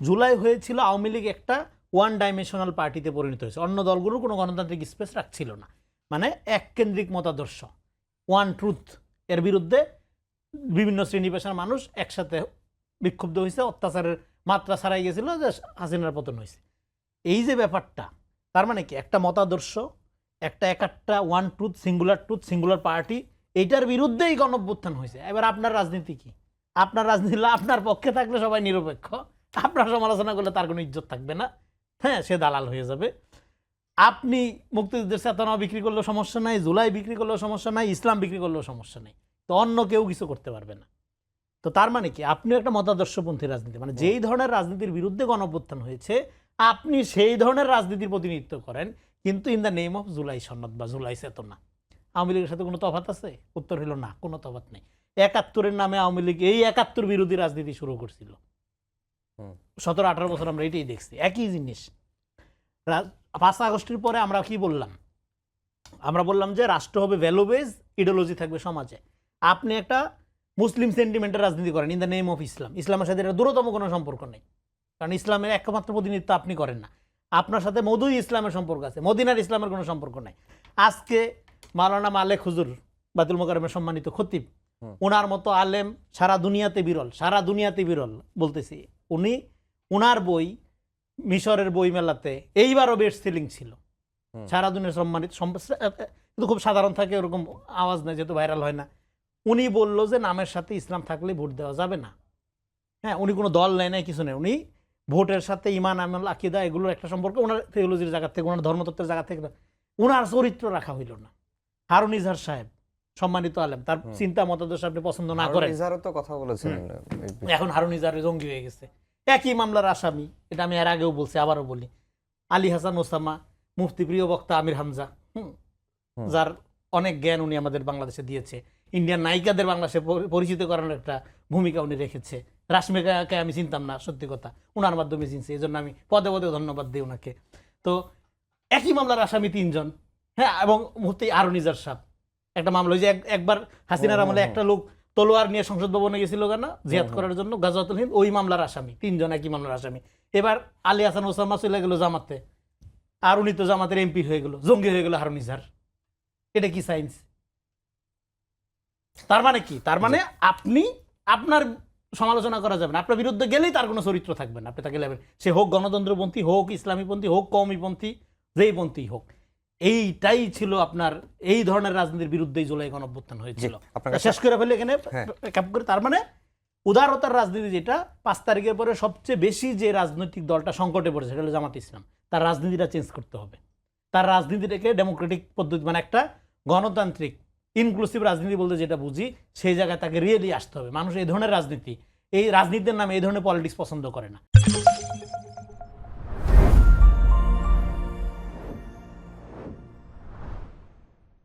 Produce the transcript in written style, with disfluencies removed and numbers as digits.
জুলাই হয়েছিল আওয়ামী লীগ একটা one dimensional পার্টিতে পরিণত হয়েছে, অন্য দলগুলোর কোনো গণতান্ত্রিক স্পেস রাখছিল না, মানে এক কেন্দ্রিক মতাদর্শ, ওয়ান ট্রুথ, এর বিরুদ্ধে বিভিন্ন শ্রেণী পেশার মানুষ একসাথে বিক্ষুব্ধ হয়েছে, অত্যাচারের মাত্রা ছাড়াই গেছিল, যে হাসিনার পতন হয়েছে। এই যে ব্যাপারটা, তার মানে কি একটা মতাদর্শ, একটা ওয়ান ট্রুথ, সিঙ্গুলার পার্টি, এইটার বিরুদ্ধেই গণঅভ্যুত্থান হয়েছে। এবার আপনার রাজনীতি কি? আপনার রাজনীতি আপনার পক্ষে থাকলে সবাই নিরপেক্ষ, আপনার সমালোচনা করলে তার কোনো ইজ্জত থাকবে না, হ্যাঁ, সে দালাল হয়ে যাবে। আপনি মুক্তিযুদ্ধের চেতনা বিক্রি করলেও সমস্যা নাই, জুলাই বিক্রি করলেও সমস্যা নাই, ইসলাম বিক্রি করলেও সমস্যা নেই, তো অন্য কেউ কিছু করতে পারবে না। তো তার মানে কি আপনিও একটা মতাদর্শপন্থী রাজনীতি, মানে যেই ধরনের রাজনীতির বিরুদ্ধে গণঅভ্যুত্থান হয়েছে আপনি সেই ধরনের রাজনীতির প্রতিনিধিত্ব করেন, কিন্তু in the name of July সনদ বা জুলাই চেতনা। আওয়ামী লীগের সাথে কোনো তফাৎ আছে? উত্তর হলো না, কোনো তফাৎ নেই। ৭১-এর নামে আওয়ামী লীগ এই ৭১ বিরোধী রাজনীতি শুরু করছিল। ১৭-১৮ বছর আমরা এটাই দেখছি, একই জিনিস। ৫ আগস্টের পরে আমরা কি বললাম? আমরা বললাম যে রাষ্ট্র হবে ভ্যালু বেজ, ইডিওলজি থাকবে সমাজে। আপনি একটা মুসলিম সেন্টিমেন্টের রাজনীতি করেন in the name of Islam. ইসলামের সাথে এটা দূরতম কোনো সম্পর্ক নেই, কারণ ইসলামের একমাত্র প্রতিনিধিত্ব আপনি করেন না। আপনার সাথে মধুই ইসলামের সম্পর্ক আছে, মদিনার ইসলামের কোনো সম্পর্ক নাই। আজকে মাওলানা মালেক হুজুর, বায়তুল মোকাররমের সম্মানিত খতিব, ওনার মতো আলেম সারা দুনিয়াতে বিরল বলতেছি। ওনার বই মিশরের বই মেলাতে এইবারও বেস্ট সেলিং ছিল, সারা দুনিয়ার সম্মানিত, কিন্তু খুব সাধারণ থাকে, ওরকম আওয়াজ নেই যেহেতু ভাইরাল হয় না। উনি বললো যে নামের সাথে ইসলাম থাকলে ভোট দেওয়া যাবে না। হ্যাঁ, উনি কোনো দল নেয় নাই, কিছু নেই, উনি ভোটের সাথে ইমান, আমল, আকিদা এগুলোর একটা সম্পর্ক, ওনার থিওলজির জায়গা থেকে, ওনার ধর্মতত্ত্বের জায়গা থেকে ওনার চরিত্র রাখা হইল না। হারুন ইজহার সাহেব সম্মানিত আলেম, তার চিন্তা মতাদর্শ আপনি পছন্দ না করেন, এখন হারুন ইজহার জঙ্গি হয়ে গেছে, একই মামলার আসামি। এটা আমি এর আগেও বলছি, আবারও বলি। আলী হাসান ওসামা, মুফতি প্রিয় বক্তা আমির হামজা, যার অনেক জ্ঞান উনি আমাদের বাংলাদেশে দিয়েছে, ইন্ডিয়ান নায়িকাদের বাংলাদেশে পরিচিত করানোর একটা ভূমিকা উনি রেখেছে। রাশমিকাকে আমি চিনতাম না, সত্যি কথা, ওনার মাধ্যমে চিনছি, এই জন্য আমি পদে পদে ধন্যবাদ দিই ওনাকে। তো একই মামলার আসামি ৩ জন, হ্যাঁ, এবং মুফতি হারুন ইজহার সাহেব একটা মামলা, ওই যে একবার হাসিনার আমলে একটা লোক তলোয়ার নিয়ে সংসদ ভবনে গেছিল না জিহাদ করার জন্য, গাজওয়াতুল হিন্দ, ওই মামলার আসামি ৩ জন, একই মামলার আসামি। এবার আলী হাসান ওসামা চলে গেল জামাতে, আর উনি তো জামাতের এমপি হয়ে গেল, জঙ্গি হয়ে গেল হারুন ইজহার। এটা কি সায়েন্স? তার মানে কি? তার মানে আপনি আপনার সমালোচনা করা যাবে না, আপনার বিরুদ্ধে গেলেই তার কোনো চরিত্র থাকবে না, আপনি তাকে লেবেন, সে হোক গণতন্ত্রপন্থী, হোক ইসলামীপন্থী, হোক কওমিপন্থী, যেই পন্থী হোক। এইটাই ছিল আপনার, এই ধরনের রাজনীতির বিরুদ্ধেই জুলাই গণঅভ্যুত্থান হয়েছিল। শেষ করে ফেলে এখানে করে, তার মানে উদারতার রাজনীতি, যেটা ৫ তারিখের পরে সবচেয়ে বেশি যে রাজনৈতিক দলটা সংকটে পড়েছে সেটা হলো জামাত ইসলাম। তার রাজনীতিটা চেঞ্জ করতে হবে, তার রাজনীতিটাকে ডেমোক্রেটিক পদ্ধতি, মানে একটা গণতান্ত্রিক ইনক্লুসিভ রাজনীতি বলতে যেটা বুঝি, সেই জায়গায় তাকে রিয়েলি আসতে হবে। মানুষ এই ধরনের রাজনীতির নামে এই ধরনের পলিটিক্স পছন্দ করে না।